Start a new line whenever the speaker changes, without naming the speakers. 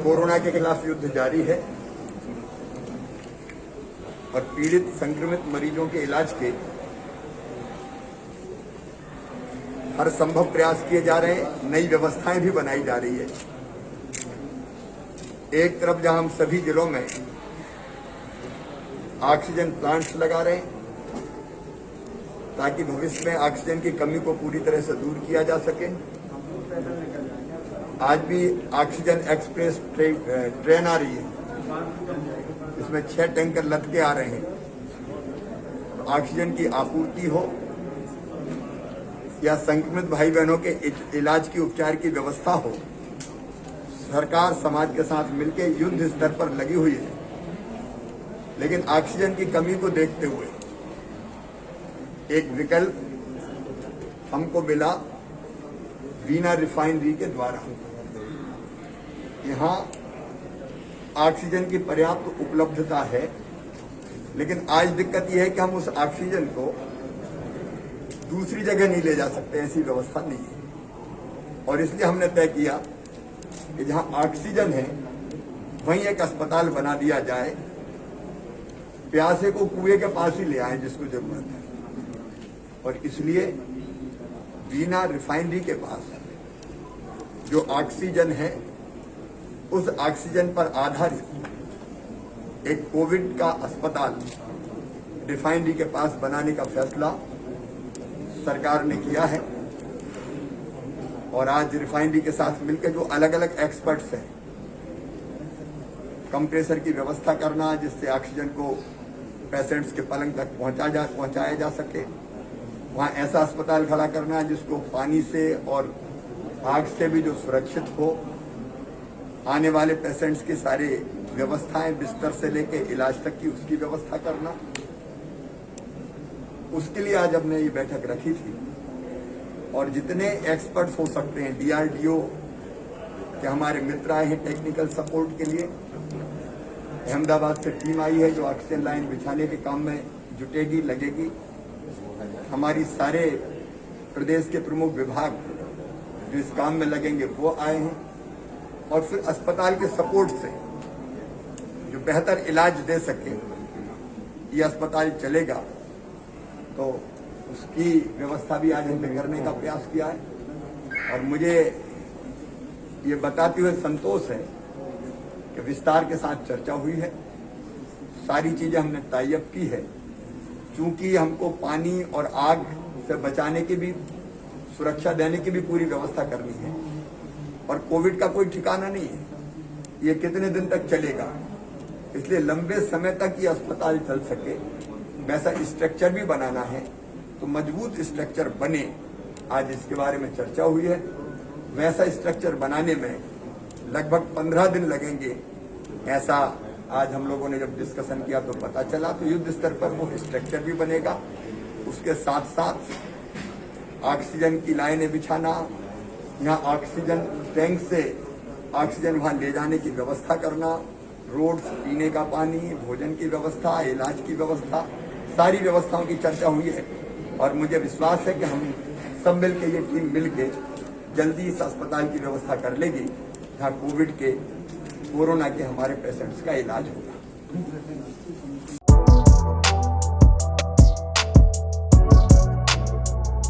Corona के खिलाफ युद्ध जारी है और पीड़ित संक्रमित मरीजों के इलाज के हर संभव प्रयास किए जा रहे हैं। नई व्यवस्थाएं भी बनाई जा रही है। एक तरफ जहां हम सभी जिलों में ऑक्सीजन प्लांट्स लगा रहे हैं ताकि भविष्य में ऑक्सीजन की कमी को पूरी तरह से दूर किया जा सके। आज भी ऑक्सीजन एक्सप्रेस ट्रेन आ रही है, इसमें 6 टैंकर लद के आ रहे हैं। ऑक्सीजन की आपूर्ति हो या संक्रमित भाई बहनों के इलाज की उपचार की व्यवस्था हो, सरकार समाज के साथ मिलकर युद्ध स्तर पर लगी हुई है। लेकिन ऑक्सीजन की कमी को देखते हुए एक विकल्प हमको मिला वीना रिफाइनरी के द्वारा। यहाँ ऑक्सीजन की पर्याप्त उपलब्धता है, लेकिन आज दिक्कत यह है कि हम उस ऑक्सीजन को दूसरी जगह नहीं ले जा सकते, ऐसी व्यवस्था नहीं है। और इसलिए हमने तय किया कि जहां ऑक्सीजन है वहीं एक अस्पताल बना दिया जाए, प्यासे को कुएं के पास ही ले आए जिसको जरूरत है। और इसलिए वीना रिफाइनरी के पास जो ऑक्सीजन है, उस ऑक्सीजन पर आधारित एक कोविड का अस्पताल रिफाइनरी के पास बनाने का फैसला सरकार ने किया है। और आज रिफाइनरी के साथ मिलकर जो अलग अलग एक्सपर्ट्स हैं, कंप्रेसर की व्यवस्था करना जिससे ऑक्सीजन को पेशेंट्स के पलंग तक पहुंचाया जा सके, वहां ऐसा अस्पताल खड़ा करना जिसको पानी से और आग से भी जो सुरक्षित हो, आने वाले पेशेंट्स की सारी व्यवस्थाएं बिस्तर से लेके इलाज तक की उसकी व्यवस्था करना। उसके लिए आज हमने ये बैठक रखी थी और जितने एक्सपर्ट्स हो सकते हैं, डीआरडीओ के हमारे मित्र आए हैं टेक्निकल सपोर्ट के लिए। अहमदाबाद से टीम आई है जो ऑक्सीजन लाइन बिछाने के काम में जुटेगी, लगेगी। हमारी सारे प्रदेश के प्रमुख विभाग जो इस काम में लगेंगे वो आए हैं। और फिर अस्पताल के सपोर्ट से जो बेहतर इलाज दे सके, ये अस्पताल चलेगा तो उसकी व्यवस्था भी आज हमने करने का प्रयास किया है। और मुझे ये बताते हुए संतोष है कि विस्तार के साथ चर्चा हुई है, सारी चीजें हमने टाई अप की है। चूंकि हमको पानी और आग से बचाने की भी, सुरक्षा देने की भी पूरी व्यवस्था करनी है और कोविड का कोई ठिकाना नहीं है, ये कितने दिन तक चलेगा। इसलिए लंबे समय तक ये अस्पताल चल सके वैसा स्ट्रक्चर भी बनाना है, तो मजबूत स्ट्रक्चर बने। आज इसके बारे में चर्चा हुई है। वैसा स्ट्रक्चर बनाने में लगभग 15 दिन लगेंगे, ऐसा आज हम लोगों ने जब डिस्कशन किया तो पता चला। तो युद्ध स्तर पर वो स्ट्रक्चर भी बनेगा। उसके साथ साथ ऑक्सीजन की लाइनें बिछाना, यहाँ ऑक्सीजन टैंक से ऑक्सीजन वहां ले जाने की व्यवस्था करना, रोड्स, पीने का पानी, भोजन की व्यवस्था, इलाज की व्यवस्था, सारी व्यवस्थाओं की चर्चा हुई है। और मुझे विश्वास है कि हम सब मिलकर, ये टीम मिलकर जल्दी इस अस्पताल की व्यवस्था कर लेगी जहाँ कोरोना के हमारे पेशेंट्स का इलाज होगा।